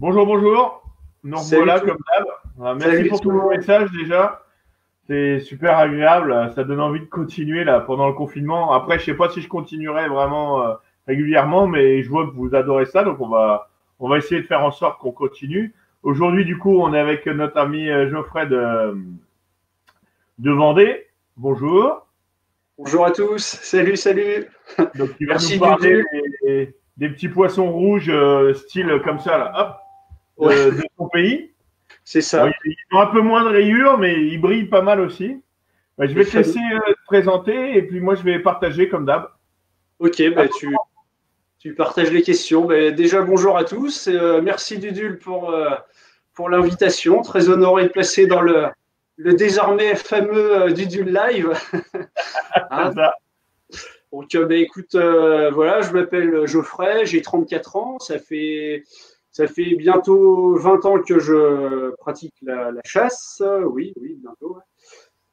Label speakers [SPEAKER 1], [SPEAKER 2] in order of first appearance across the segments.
[SPEAKER 1] Bonjour, bonjour. Nous
[SPEAKER 2] Salut
[SPEAKER 1] revoilà
[SPEAKER 2] tout.
[SPEAKER 1] comme d'hab. Merci
[SPEAKER 2] Salut
[SPEAKER 1] pour
[SPEAKER 2] tout
[SPEAKER 1] tous
[SPEAKER 2] le
[SPEAKER 1] vos
[SPEAKER 2] monde.
[SPEAKER 1] messages déjà. C'est super agréable. Ça donne envie de continuer là pendant le confinement. Après, je sais pas si je continuerai vraiment régulièrement, mais je vois que vous adorez ça, donc on va essayer de faire en sorte qu'on continue. Aujourd'hui, du coup, on est avec notre ami Geoffrey de Vendée. Bonjour.
[SPEAKER 2] Bonjour à tous. Salut, salut.
[SPEAKER 1] Donc, il va nous
[SPEAKER 2] Merci
[SPEAKER 1] parler
[SPEAKER 2] Dudul.
[SPEAKER 1] des petits poissons rouges, style comme ça là, hop,
[SPEAKER 2] Ouais,
[SPEAKER 1] de son pays.
[SPEAKER 2] c'est
[SPEAKER 1] Bon,
[SPEAKER 2] ça.
[SPEAKER 1] ils ont un peu moins de rayures, mais ils brillent pas mal aussi. Bah, je
[SPEAKER 2] Les
[SPEAKER 1] vais te laisser
[SPEAKER 2] familles.
[SPEAKER 1] te présenter et puis moi je vais partager comme d'hab.
[SPEAKER 2] Ok,
[SPEAKER 1] À
[SPEAKER 2] bah, tu partages les questions. Bah, déjà, bonjour à tous. Merci Dudul pour l'invitation. Très honoré de placer dans le désormais fameux Dudul Live.
[SPEAKER 1] c'est
[SPEAKER 2] Hein.
[SPEAKER 1] ça.
[SPEAKER 2] Donc, bah, écoute, voilà, je m'appelle Geoffrey, j'ai 34 ans. Ça fait bientôt 20 ans que je pratique la chasse. Oui, oui, bientôt.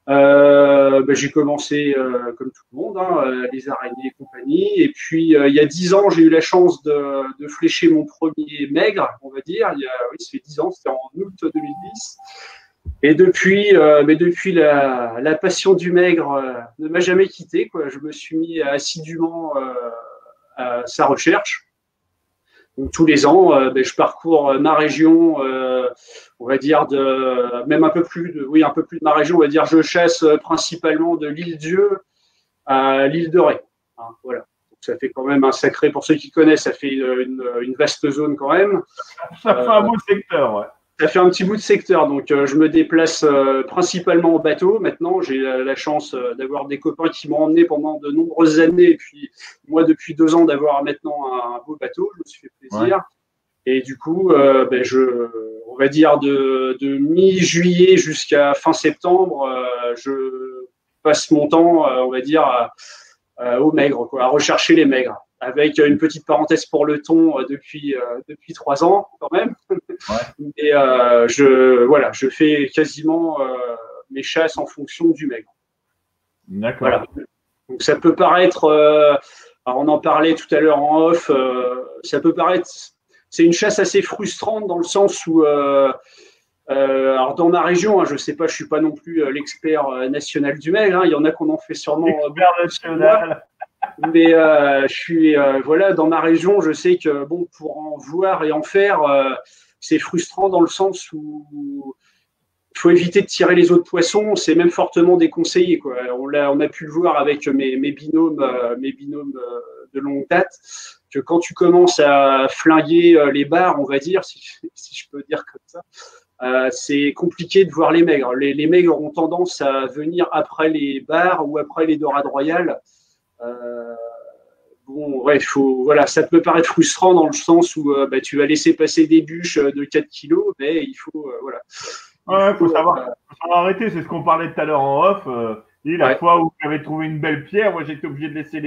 [SPEAKER 2] Ouais. J'ai commencé comme tout le monde, hein, les araignées et compagnie. Et puis, il y a 10 ans, j'ai eu la chance de flécher mon premier maigre, on va dire. Oui, ça fait 10 ans, c'était en août 2010. Et depuis la passion du maigre ne m'a jamais quitté, quoi. Je me suis mis assidûment à sa recherche. Donc, tous les ans, je parcours ma région, on va dire même un peu plus de ma région, on va dire, je chasse principalement de l'île Dieu à l'île de Ré. Hein, voilà. Donc, ça fait quand même un sacré, pour ceux qui connaissent, ça fait une vaste zone quand même.
[SPEAKER 1] Ça fait un
[SPEAKER 2] Euh,
[SPEAKER 1] beau secteur, ouais.
[SPEAKER 2] Ça fait un petit bout de secteur, donc je me déplace principalement en bateau. Maintenant, j'ai la chance d'avoir des copains qui m'ont emmené pendant de nombreuses années, et puis moi, depuis 2 ans, d'avoir maintenant un beau bateau. Je me suis fait
[SPEAKER 1] Ouais.
[SPEAKER 2] plaisir. Et du coup, on va dire de mi-juillet jusqu'à fin septembre, je passe mon temps, on va dire, au maigre, quoi, à rechercher les maigres, avec une petite parenthèse pour le thon depuis 3 ans quand même.
[SPEAKER 1] Ouais.
[SPEAKER 2] Et voilà, je fais quasiment mes chasses en fonction du maigre. Voilà.
[SPEAKER 1] D'accord.
[SPEAKER 2] Donc ça peut paraître, alors on en parlait tout à l'heure en off, ça peut paraître, c'est une chasse assez frustrante dans le sens où, alors dans ma région, hein, je sais pas, je suis pas non plus l'expert national du maigre, hein, il y en a qu'on en fait sûrement
[SPEAKER 1] Expert
[SPEAKER 2] beaucoup plus que moi,
[SPEAKER 1] national.
[SPEAKER 2] mais je suis, voilà, dans ma région, je sais que bon, pour en voir et en faire, c'est frustrant dans le sens où il faut éviter de tirer les autres poissons, c'est même fortement déconseillé, quoi. On a pu le voir avec mes binômes de longue date, que quand tu commences à flinguer les bars, on va dire, si je peux dire comme ça, c'est compliqué de voir les maigres. Les maigres ont tendance à venir après les bars ou après les dorades royales. Euh, Bon, ouais, voilà, ça peut paraître frustrant dans le sens où tu vas laisser passer des bûches de 4 kilos, mais voilà, il
[SPEAKER 1] Ouais,
[SPEAKER 2] faut,
[SPEAKER 1] faut savoir arrêter. C'est ce qu'on parlait tout à l'heure en off. Et la
[SPEAKER 2] ouais,
[SPEAKER 1] fois où j'avais trouvé une belle pierre, moi j'étais obligé de laisser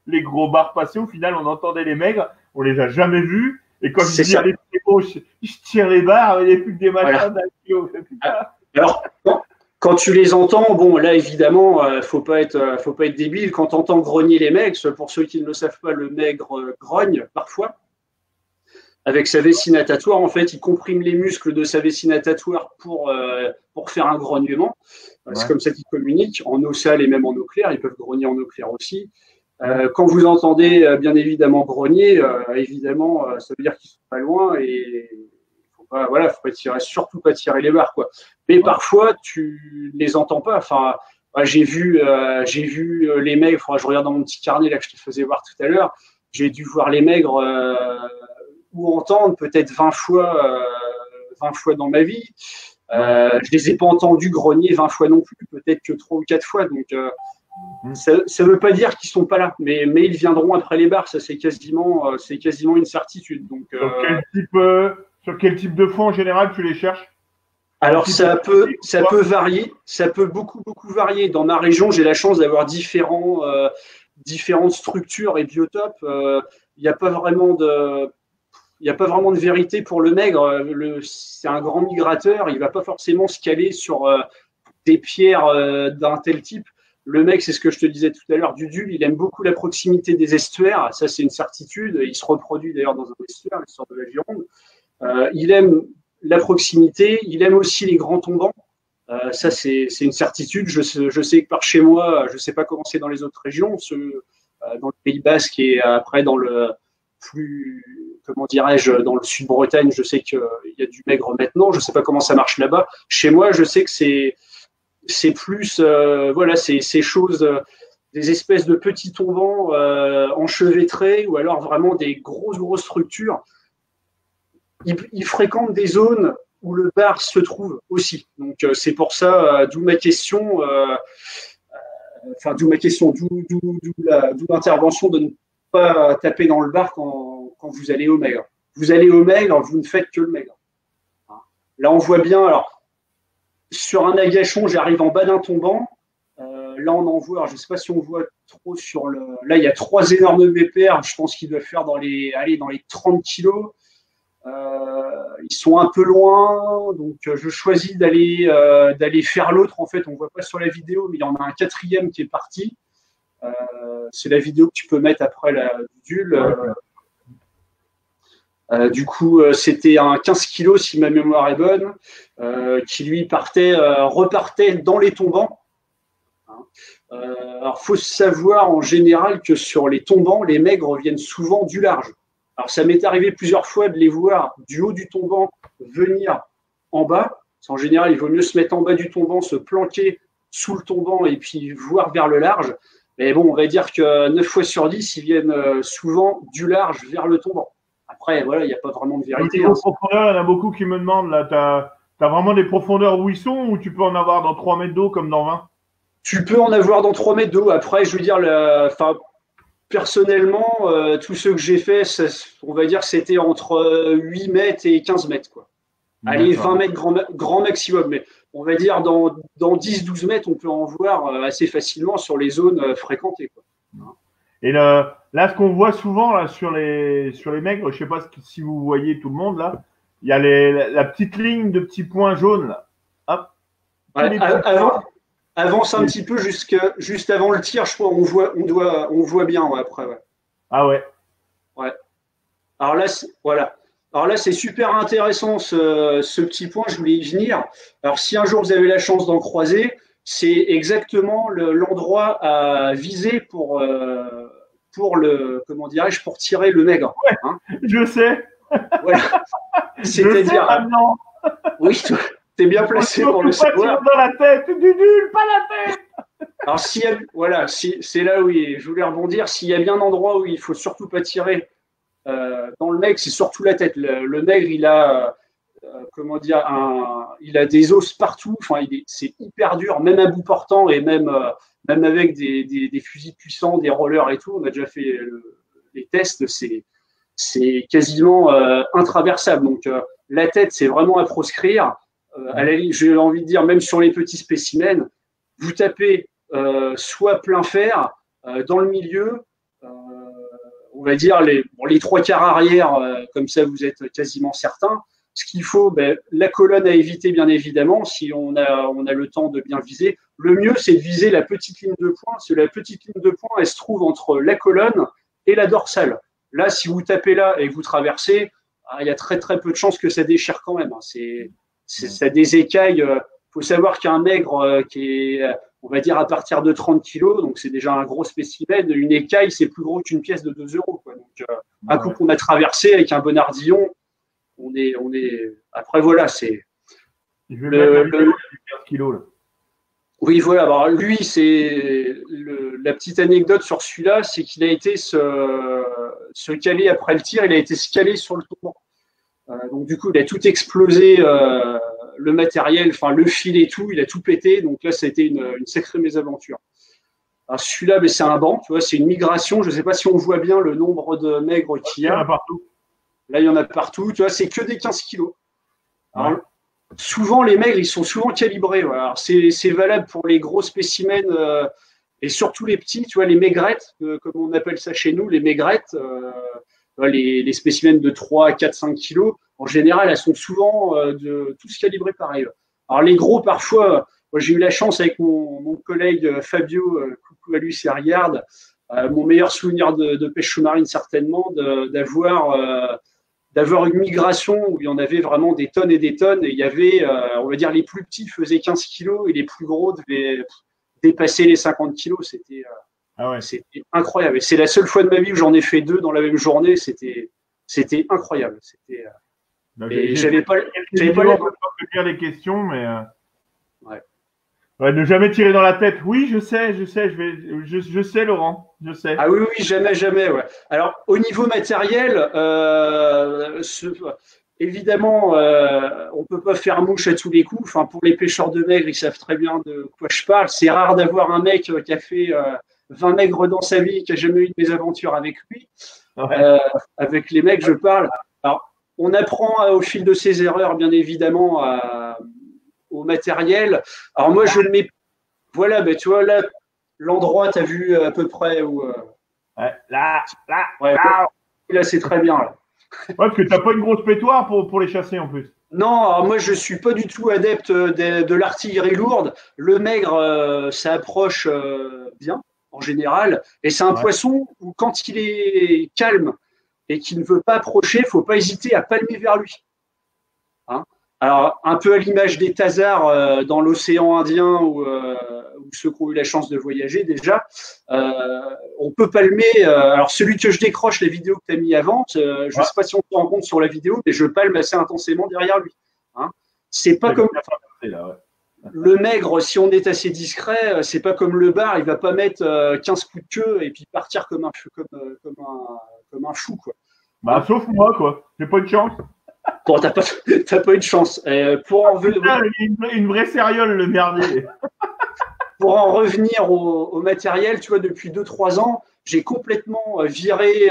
[SPEAKER 1] les gros bars passer. Au final, on entendait les maigres. On les a jamais vus. Et quand je
[SPEAKER 2] c'est
[SPEAKER 1] dis
[SPEAKER 2] ça.
[SPEAKER 1] allez, c'est bon, je tire les barres, il n'y a plus que des
[SPEAKER 2] Voilà.
[SPEAKER 1] machins d'un kilo. Putain.
[SPEAKER 2] Alors, quand tu les entends, bon, là, évidemment, faut pas être débile. Quand tu entends grogner les maigres, pour ceux qui ne le savent pas, le maigre grogne parfois. Avec sa vessie natatoire, en fait, il comprime les muscles de sa vessie natatoire pour faire un grognement. C'est
[SPEAKER 1] Ouais.
[SPEAKER 2] comme ça qu'ils communiquent, en eau sale et même en eau claire. Ils peuvent grogner en eau claire aussi.
[SPEAKER 1] Hum.
[SPEAKER 2] Quand vous entendez bien évidemment grogner, évidemment, ça veut dire qu'ils sont pas loin et voilà, faut pas tirer, surtout pas tirer les barres, quoi. Mais
[SPEAKER 1] Ouais.
[SPEAKER 2] parfois, tu les entends pas. Enfin, j'ai vu les maigres. Je regarde dans mon petit carnet là que je te faisais voir tout à l'heure. J'ai dû voir les maigres ou entendre peut-être 20 fois dans ma vie.
[SPEAKER 1] Ouais.
[SPEAKER 2] Je les ai pas entendus grogner 20 fois non plus, peut-être que 3 ou 4 fois. Donc,
[SPEAKER 1] Hum.
[SPEAKER 2] ça ne veut pas dire qu'ils sont pas là, mais ils viendront après les bars, ça c'est quasiment une certitude. Donc,
[SPEAKER 1] Sur sur quel type de fond en général tu les cherches? Un
[SPEAKER 2] alors
[SPEAKER 1] type
[SPEAKER 2] ça peut
[SPEAKER 1] quoi?
[SPEAKER 2] varier, ça peut beaucoup varier. Dans ma région, j'ai la chance d'avoir différentes structures et biotopes. Il n'y a pas vraiment de vérité pour le maigre. C'est un grand migrateur, il ne va pas forcément se caler sur des pierres d'un tel type. Le mec, c'est ce que je te disais tout à l'heure, Dudul, il aime beaucoup la proximité des estuaires. Ça, c'est une certitude. Il se reproduit d'ailleurs dans un estuaire, l'histoire de la Gironde. Il aime la proximité, il aime aussi les grands tombants. Ça, c'est une certitude. Je sais que par chez moi, je ne sais pas comment c'est dans les autres régions, dans le Pays Basque et après dans le plus, comment dirais-je, dans le sud-Bretagne, je sais qu'il y a du maigre maintenant. Je ne sais pas comment ça marche là-bas. Chez moi, je sais que c'est plus, voilà, ces choses, des espèces de petits tombants enchevêtrés ou alors vraiment des grosses structures. Ils fréquentent des zones où le bar se trouve aussi. Donc c'est pour ça, d'où ma question, d'où l'intervention de ne pas taper dans le bar quand vous allez au maigre. Vous allez au maigre, vous ne faites que le maigre. Là, on voit bien, alors, sur un agachon, j'arrive en bas d'un tombant. Là, on en voit, alors, je ne sais pas si on voit trop sur le. Là, il y a 3 énormes BPR, je pense qu'ils doivent faire dans les 30 kilos. Ils sont un peu loin, donc je choisis d'aller faire l'autre. En fait, on ne voit pas sur la vidéo, mais il y en a un 4e qui est parti. C'est la vidéo que tu peux mettre après la bidule. Du coup, c'était un 15 kg, si ma mémoire est bonne, qui lui repartait dans les tombants. Alors, il faut savoir en général que sur les tombants, les maigres viennent souvent du large. Alors, ça m'est arrivé plusieurs fois de les voir du haut du tombant venir en bas. En général, il vaut mieux se mettre en bas du tombant, se planquer sous le tombant et puis voir vers le large. Mais bon, on va dire que 9 fois sur 10, ils viennent souvent du large vers le tombant. Après, voilà, il n'y a pas vraiment de vérité.
[SPEAKER 1] Il y en a beaucoup qui me demandent, là, tu as vraiment des profondeurs où ils sont ou tu peux en avoir dans 3 mètres d'eau comme dans 20?
[SPEAKER 2] Tu peux en avoir dans 3 mètres d'eau. Après, je veux dire, personnellement, tous ceux que j'ai fait, on va dire que c'était entre 8 mètres et 15 mètres. Quoi. Allez, 20 mètres grand maximum. Mais on va dire dans 10-12 mètres, on peut en voir assez facilement sur les zones fréquentées. Quoi.
[SPEAKER 1] Et là, ce qu'on voit souvent là, sur les maigres, je ne sais pas si vous voyez tout le monde, là, il y a la petite ligne de petits points jaunes. Là. Hop.
[SPEAKER 2] Ouais, avance un petit peu juste avant le tir, je crois, on voit bien après. Ouais.
[SPEAKER 1] Ah ouais.
[SPEAKER 2] Ouais. Alors là, voilà. Alors là, c'est super intéressant ce petit point, je voulais y venir. Alors si un jour vous avez la chance d'en croiser, c'est exactement l'endroit à viser pour comment dirais-je, pour tirer le maigre.
[SPEAKER 1] Ouais, hein, je sais.
[SPEAKER 2] Voilà. C'est-à-dire.
[SPEAKER 1] Maintenant.
[SPEAKER 2] Oui, t'es bien placé pour le savoir.
[SPEAKER 1] Dans la tête, Dudule, pas la tête.
[SPEAKER 2] Alors c'est là où je voulais rebondir. S'il y a bien un endroit où il faut surtout pas tirer dans le maigre, c'est surtout la tête. Le maigre, il a comment dire, il a des os partout. Enfin, c'est hyper dur, même à bout portant et même avec des fusils puissants, des rollers et tout. On a déjà fait les tests. C'est quasiment intraversable. Donc la tête, c'est vraiment à proscrire. J'ai envie de dire, même sur les petits spécimens, vous tapez soit plein fer dans le milieu, on va dire les 3/4 arrière, comme ça vous êtes quasiment certain. Ce qu'il faut, la colonne à éviter bien évidemment, si on a le temps de bien viser. Le mieux, c'est de viser la petite ligne de poing, parce que la petite ligne de poing, elle se trouve entre la colonne et la dorsale. Là, si vous tapez là et que vous traversez, il y a très très peu de chances que ça déchire quand même. Ça a des écailles. Il faut savoir qu'un maigre qui est, on va dire, à partir de 30 kilos, donc c'est déjà un gros spécimen. Une écaille, c'est plus gros qu'une pièce de 2 euros. Quoi. Donc, un coup qu'on a traversé avec un bon ardillon, on est. Après, voilà, c'est.
[SPEAKER 1] Je vais mettre 15 kilos là.
[SPEAKER 2] Oui, voilà. Alors, lui, c'est la petite anecdote sur celui-là, c'est qu'il a été se caler après le tir. Il a été se caler sur le tournant. Donc du coup, il a tout explosé, le matériel, enfin le fil et tout, il a tout pété. Donc là, ça a été une sacrée mésaventure. Alors celui-là, c'est un banc, tu vois, c'est une migration. Je ne sais pas si on voit bien le nombre de maigres qu'il y a.
[SPEAKER 1] Il y en a partout.
[SPEAKER 2] Là, il y en a partout. Tu vois, c'est que des 15 kilos. Alors, souvent, les maigres, ils sont souvent calibrés. Voilà. Alors, c'est valable pour les gros spécimens et surtout les petits, tu vois, les maigrettes, comme on appelle ça chez nous, les maigrettes. Les spécimens de 3, 4, 5 kilos, en général, elles sont souvent tous calibrés pareil. Alors, les gros, parfois, moi, j'ai eu la chance avec mon collègue Fabio, coucou à lui, c'est Riard, mon meilleur souvenir de pêche sous-marine, certainement, d'avoir d'avoir une migration où il y en avait vraiment des tonnes et des tonnes. Et il y avait, on va dire, les plus petits faisaient 15 kilos et les plus gros devaient dépasser les 50 kilos. C'était incroyable. Et c'est la seule fois de ma vie où j'en ai fait 2 dans la même journée. C'était incroyable. Et j'avais pas
[SPEAKER 1] lire les questions, mais ouais, ne jamais tirer dans la tête. Oui, je sais, je sais, Laurent, je sais.
[SPEAKER 2] Ah oui, jamais, ouais. Alors, au niveau matériel, évidemment, on peut pas faire mouche à tous les coups. Enfin, pour les pêcheurs de maigres, ils savent très bien de quoi je parle. C'est rare d'avoir un mec qui a fait 20 maigres dans sa vie, qui a jamais eu de mésaventures avec lui. Avec les mecs, je parle. Alors, on apprend au fil de ses erreurs, bien évidemment, au matériel. Alors moi, je le mets. Voilà, ben tu vois là, l'endroit, tu as vu à peu près où.
[SPEAKER 1] Là,
[SPEAKER 2] là, c'est très bien là.
[SPEAKER 1] Ouais, parce que t'as pas une grosse pétoire pour les chasser en plus.
[SPEAKER 2] Non, alors moi je suis pas du tout adepte de l'artillerie lourde. Le maigre, ça approche bien en général, et c'est un poisson où quand il est calme et qu'il ne veut pas approcher, il faut pas hésiter à palmer vers lui. Hein, alors un peu à l'image des thasards dans l'océan Indien ou ceux qui ont eu la chance de voyager déjà, on peut palmer. Alors celui que je décroche, la vidéo que tu as mis avant, je ne sais pas si on se rend compte sur la vidéo, mais je palme assez intensément derrière lui. Hein. C'est pas comme le maigre, si on est assez discret, c'est pas comme le bar, il va pas mettre 15 coups de queue et puis partir comme un fou, quoi.
[SPEAKER 1] Bah, sauf moi, quoi. J'ai pas eu de chance.
[SPEAKER 2] Bon, t'as pas eu de chance. Pour en
[SPEAKER 1] une vraie sériole, le merdier.
[SPEAKER 2] Pour en revenir au matériel, tu vois, depuis 2-3 ans, j'ai complètement viré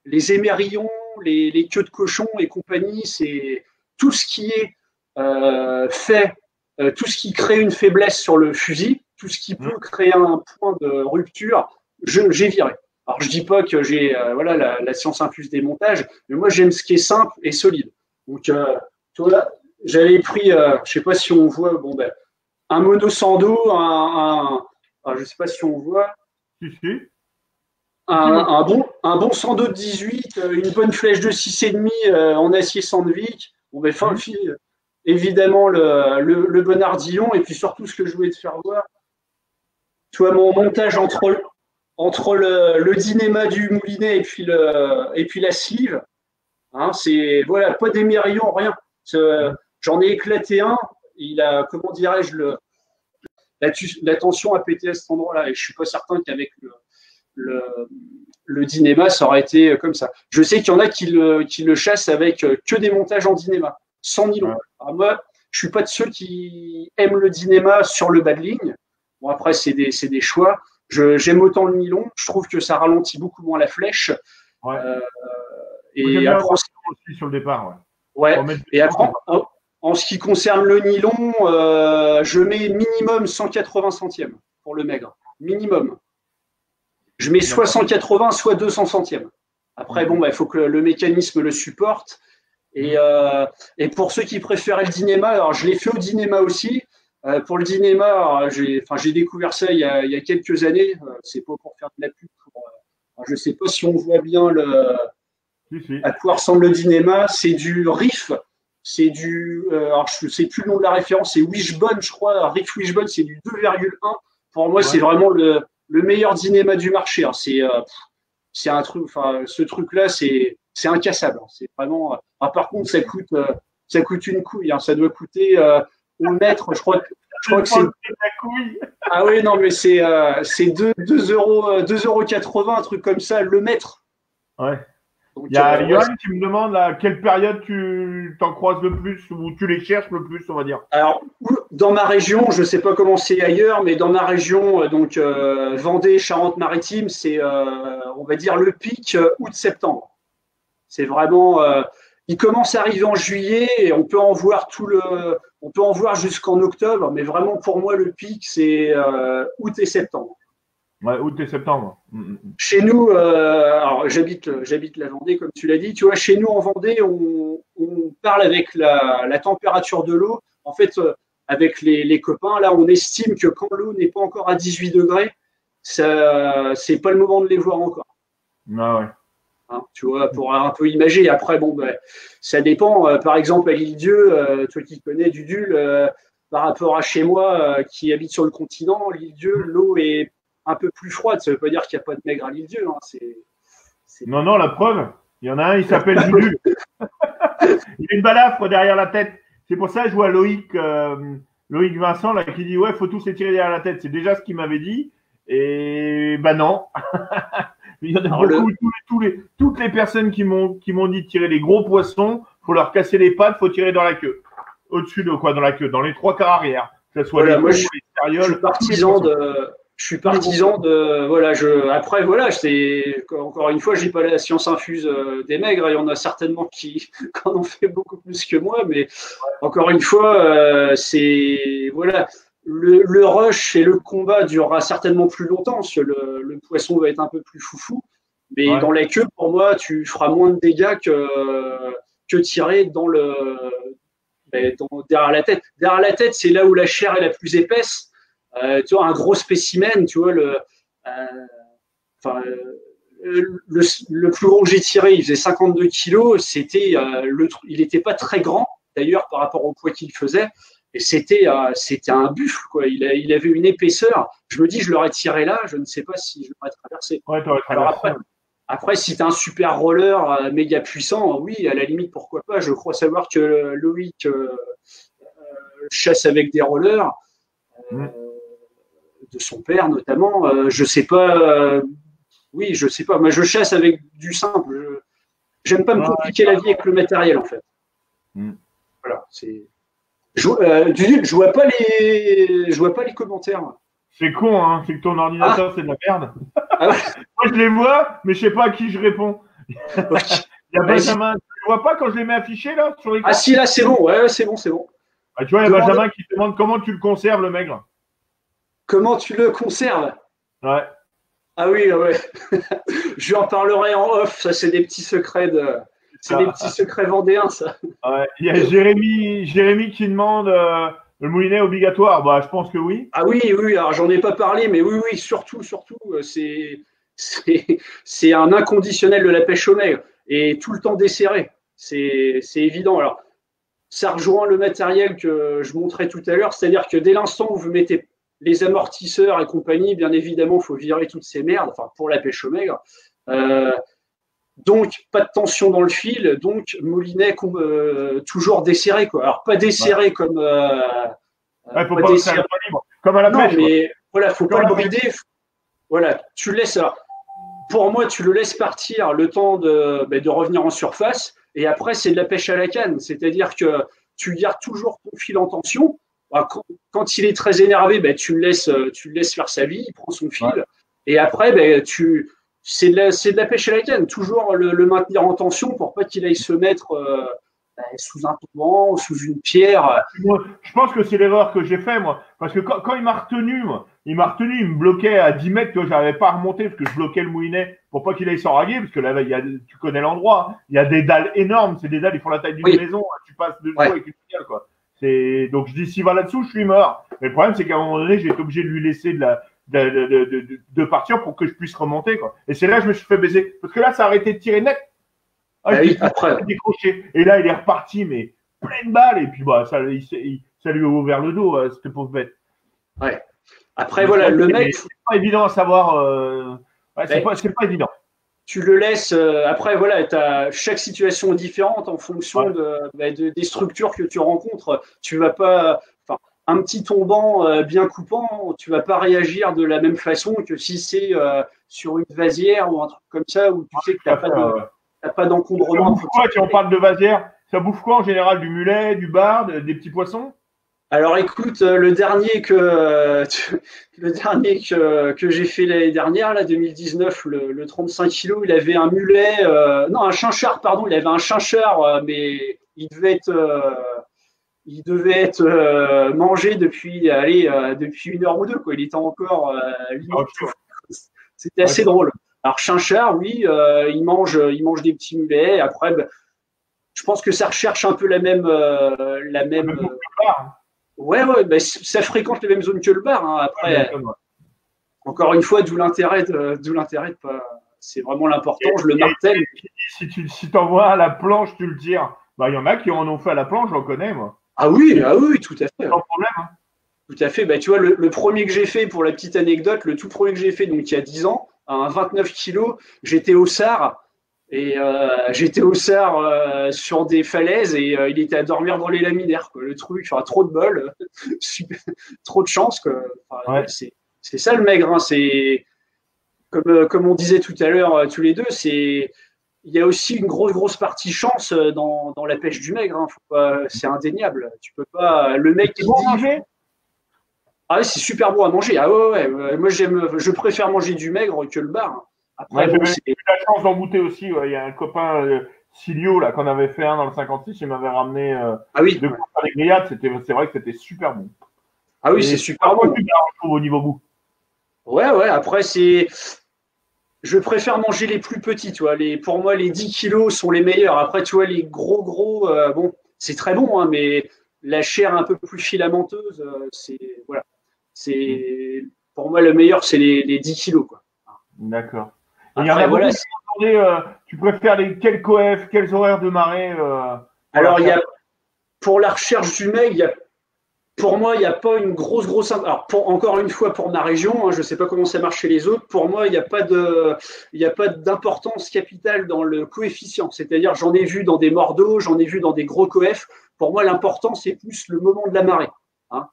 [SPEAKER 2] les émerillons, les queues de cochon et compagnie. C'est tout ce qui est fait, tout ce qui crée une faiblesse sur le fusil, tout ce qui peut créer un point de rupture, j'ai viré. Alors, je dis pas que j'ai la science infuse des montages, mais moi, j'aime ce qui est simple et solide. Donc, tu vois, j'avais pris, je sais pas si on voit, un mono sando, je sais pas si on voit, un bon sando de 18, une bonne flèche de 6,5 en acier Sandvik. Évidemment, le bon ardillon, et puis surtout, ce que je voulais te faire voir, tu vois, mon montage entre le dynéma du moulinet et puis la sleeve, hein, c'est voilà, pas d'émerillon, rien. J'en ai éclaté un, il a, comment dirais-je, la tension a pété à cet endroit-là, et je suis pas certain qu'avec le dynéma, ça aurait été comme ça. Je sais qu'il y en a qui le chassent avec que des montages en dynéma, sans nylon. Alors moi, je suis pas de ceux qui aiment le dynéma sur le bas de ligne. Bon, après, c'est des choix. J'aime autant le nylon. Je trouve que ça ralentit beaucoup moins la flèche.
[SPEAKER 1] Et après, aussi sur le départ.
[SPEAKER 2] Et après, en ce qui concerne le nylon, je mets minimum 180 centièmes pour le maigre. Minimum. Je mets soit 180, soit 200 centièmes. Après, il faut que le mécanisme le supporte. Et pour ceux qui préfèrent le dynéma, alors je l'ai fait au dynéma aussi. Pour le dynéma, j'ai découvert ça il y a quelques années. C'est pas pour faire de la pub. Je sais pas si on voit bien à quoi ressemble le dynéma. C'est du Riff. C'est alors je sais plus le nom de la référence. C'est Wishbone, je crois. Riff Wishbone, c'est du 2,1. Pour moi, c'est vraiment le meilleur dynéma du marché. Hein. C'est un truc. Enfin, ce truc-là, c'est incassable. Hein. C'est vraiment. par contre, ça coûte une couille. Hein. Ça doit coûter au mètre. Je crois que c'est. Ah oui, non, mais c'est 2,80 €, un truc comme ça, le mètre.
[SPEAKER 1] Ouais. Il y a Johan qui me demande à quelle période tu t'en croises le plus ou tu les cherches le plus, on va dire.
[SPEAKER 2] Alors, dans ma région, je ne sais pas comment c'est ailleurs, mais dans ma région, donc Vendée, Charente-Maritime, c'est, on va dire, le pic août-septembre. C'est vraiment. Il commence à arriver en juillet et on peut en voir jusqu'en octobre, mais vraiment pour moi le pic c'est août et septembre.
[SPEAKER 1] Ouais, août et septembre.
[SPEAKER 2] Chez nous, alors j'habite la Vendée comme tu l'as dit. Tu vois, chez nous en Vendée, on parle avec la température de l'eau. En fait, avec les copains, là, on estime que quand l'eau n'est pas encore à 18 degrés, c'est pas le moment de les voir encore.
[SPEAKER 1] Ah ouais.
[SPEAKER 2] hein, tu vois, pour un peu imager. Après, bon, ben, ça dépend. Par exemple, à l'île-Dieu, toi qui connais Dudul, par rapport à chez moi, qui habite sur le continent, l'île-Dieu, l'eau est un peu plus froide. Ça veut pas dire qu'il n'y a pas de maigre à l'île-Dieu. Hein.
[SPEAKER 1] Non, non, la preuve, il y en a un, il s'appelle Judu. Il a une balafre derrière la tête. C'est pour ça que je vois Loïc Vincent là, qui dit ouais, faut tous les tirer derrière la tête. C'est déjà ce qu'il m'avait dit. Et ben non. Il y en a
[SPEAKER 2] Alors,
[SPEAKER 1] beaucoup, toutes les personnes qui m'ont dit de tirer les gros poissons, faut leur casser les pattes, faut tirer dans la queue. Au-dessus de quoi? Dans la queue, dans les trois quarts arrière. Que ce soit
[SPEAKER 2] voilà,
[SPEAKER 1] les
[SPEAKER 2] moi,
[SPEAKER 1] cons,
[SPEAKER 2] je
[SPEAKER 1] les stérioles.
[SPEAKER 2] suis partisan de. Je suis partisan de. Voilà, après, voilà, encore une fois, j'ai pas la science infuse des maigres. Il y en a certainement qui en ont fait beaucoup plus que moi, mais encore une fois, c'est. Voilà. Le rush et le combat durera certainement plus longtemps, parce que le poisson va être un peu plus foufou. Mais
[SPEAKER 1] Ouais.
[SPEAKER 2] dans la queue, pour moi, tu feras moins de dégâts que tirer derrière la tête. Derrière la tête, c'est là où la chair est la plus épaisse. Tu vois, un gros spécimen, tu vois, le plus gros que j'ai tiré, il faisait 52 kilos. Il n'était pas très grand, d'ailleurs, par rapport au poids qu'il faisait. Et c'était un buffle, quoi. Il avait une épaisseur. Je me dis, je l'aurais tiré là, je ne sais pas si je l'aurais traversé.
[SPEAKER 1] Ouais, t'aurais
[SPEAKER 2] Alors
[SPEAKER 1] traversé.
[SPEAKER 2] après, si tu as un super roller méga puissant, oui, à la limite, pourquoi pas. Je crois savoir que Loïc chasse avec des rollers,
[SPEAKER 1] Mm.
[SPEAKER 2] de son père notamment. Je sais pas. Oui, je sais pas. Moi, je chasse avec du simple. J'aime pas me
[SPEAKER 1] Ouais,
[SPEAKER 2] compliquer la vie avec le matériel, en fait.
[SPEAKER 1] mm.
[SPEAKER 2] Voilà. Je vois pas les commentaires.
[SPEAKER 1] C'est con, hein. C'est que ton ordinateur, c'est de la merde.
[SPEAKER 2] Ah ouais.
[SPEAKER 1] Moi, je les vois, mais je sais pas à qui je réponds. Il y a Benjamin. Tu le vois pas quand je les mets affichés, là, sur l'écran?
[SPEAKER 2] Ah si, là, c'est bon. Ouais, c'est bon, c'est bon.
[SPEAKER 1] Ah, tu vois, il y a Benjamin qui te demande comment tu le conserves, le maigre.
[SPEAKER 2] Comment tu le conserves?
[SPEAKER 1] Ouais.
[SPEAKER 2] Ah oui, ouais. Je lui en parlerai en off. Ça, c'est des petits secrets c'est des petits secrets vendéens, ça.
[SPEAKER 1] Ouais. Il y a Jérémy qui demande le moulinet obligatoire. Bah, je pense que oui.
[SPEAKER 2] Ah oui, oui. Alors, j'en ai pas parlé, mais oui, oui, surtout, c'est un inconditionnel de la pêche au maigre et tout le temps desserré. C'est évident. Alors, ça rejoint le matériel que je montrais tout à l'heure, c'est-à-dire que dès l'instant où vous mettez les amortisseurs et compagnie, bien évidemment, il faut virer toutes ces merdes, enfin pour la pêche au maigre. Donc, pas de tension dans le fil, donc moulinet toujours desserré, quoi. Alors, pas desserré comme.
[SPEAKER 1] Ouais, faut
[SPEAKER 2] Pas
[SPEAKER 1] pas que ça
[SPEAKER 2] desserré.
[SPEAKER 1] soit libre. Comme à la
[SPEAKER 2] Non,
[SPEAKER 1] pêche, quoi.
[SPEAKER 2] mais voilà, faut pas
[SPEAKER 1] Comme
[SPEAKER 2] le
[SPEAKER 1] à la pêche.
[SPEAKER 2] brider. Voilà, tu le laisses. Alors, pour moi, tu le laisses partir le temps de revenir en surface. Et après, c'est de la pêche à la canne. C'est-à-dire que tu gardes toujours ton fil en tension. Quand il est très énervé, tu le laisses faire sa vie, il prend son fil.
[SPEAKER 1] Ouais.
[SPEAKER 2] Et après, c'est de la pêche à la canne. Toujours le maintenir en tension pour pas qu'il aille se mettre sous un tombant, sous une pierre.
[SPEAKER 1] Moi, je pense que c'est l'erreur que j'ai fait, moi. Parce que quand il m'a retenu, il me bloquait à 10 mètres, que j'arrivais pas à remonter, parce que je bloquais le moulinet pour pas qu'il aille s'enraguer, parce que là, tu connais l'endroit, hein. Il y a des dalles énormes, c'est des dalles, ils font la taille d'une
[SPEAKER 2] Oui.
[SPEAKER 1] maison, hein. Tu passes dessus
[SPEAKER 2] Ouais.
[SPEAKER 1] avec une dalle, quoi. Donc je dis, s'il va là-dessous, je suis mort. Mais le problème, c'est qu'à un moment donné, j'ai été obligé de lui laisser de partir pour que je puisse remonter, quoi. Et c'est là que je me suis fait baiser. Parce que là, ça a arrêté de tirer net.
[SPEAKER 2] Ah oui, après.
[SPEAKER 1] Décroché. Et là, il est reparti, mais pleine balle. Et puis, bah, ça lui a ouvert le dos, cette pauvre bête.
[SPEAKER 2] Ouais. Après, voilà, le mec.
[SPEAKER 1] C'est pas évident à savoir. Ouais, c'est pas évident.
[SPEAKER 2] Tu le laisses. Après, voilà, chaque situation est différente en fonction des structures que tu rencontres. Tu vas pas. Enfin, un petit tombant bien coupant, tu vas pas réagir de la même façon que si c'est sur une vasière ou un truc comme ça où tu sais que tu n'as pas d'encombrement.
[SPEAKER 1] Ça bouffe quoi, si on parle de vasière? Ça bouffe quoi en général? Du mulet, du bar, des petits poissons?
[SPEAKER 2] Alors écoute, le dernier que j'ai fait l'année dernière, là, 2019, le 35 kilos, il avait un mulet, non, un chinchard, pardon, il avait un chinchard, mais il devait être mangé depuis 1 heure ou deux, quoi. Il était encore limite. C'était assez drôle. Alors chinchard, oui, il mange des petits mulets. Après, je pense que ça recherche un peu la même. Ouais, ça fréquente les mêmes zones que le bar. Hein. Après, encore une fois, d'où l'intérêt de pas C'est vraiment l'important, je le martèle.
[SPEAKER 1] Si t'envoies à la planche, tu le tires. Bah, il y en a qui en ont fait à la planche, j'en connais, moi.
[SPEAKER 2] Ah oui, tout à fait.
[SPEAKER 1] Sans problème. Hein.
[SPEAKER 2] Tout à fait. Bah, tu vois, le premier que j'ai fait, pour la petite anecdote, le tout premier que j'ai fait, donc il y a 10 ans, à un 29 kilos, j'étais au SAR. Et j'étais au SAR sur des falaises et il était à dormir dans les laminaires. Quoi. Le truc, enfin, trop de bol, super, trop de chance. Quoi. Enfin,
[SPEAKER 1] Ouais.
[SPEAKER 2] C'est ça le maigre. Hein. C'est comme on disait tout à l'heure tous les deux, il y a aussi une grosse partie chance dans la pêche du maigre. Hein. C'est indéniable. Tu peux pas. Le mec qui dit. Ah ouais, c'est super bon à manger. Ah ouais. Moi, je préfère manger du maigre que le bar.
[SPEAKER 1] Après, j'ai eu la chance d'en goûter aussi. Ouais. Il y a un copain, Silio, là, qu'on avait fait un dans le 56, il m'avait ramené deux courses à les grillades. C'est vrai que c'était super bon.
[SPEAKER 2] Ah oui, c'est super bon.
[SPEAKER 1] Je trouve au niveau goût.
[SPEAKER 2] Ouais. Après, je préfère manger les plus petits, tu vois. Pour moi, les 10 kilos sont les meilleurs. Après, tu vois, les gros, bon, c'est très bon, hein, mais la chair un peu plus filamenteuse, voilà. Pour moi, le meilleur, c'est les 10 kilos, quoi.
[SPEAKER 1] D'accord. Il y en a beaucoup qui m'ont demandé, tu préfères quels coef, quels horaires de marée
[SPEAKER 2] Alors, pour la recherche du maigre, pour moi, il n'y a pas une grosse. Alors, encore une fois, pour ma région, hein, je ne sais pas comment ça marche chez les autres. Pour moi, il n'y a pas d'importance capitale dans le coefficient. C'est-à-dire, j'en ai vu dans des morts d'eau, j'en ai vu dans des gros coefs. Pour moi, l'important, c'est plus le moment de la marée. Hein.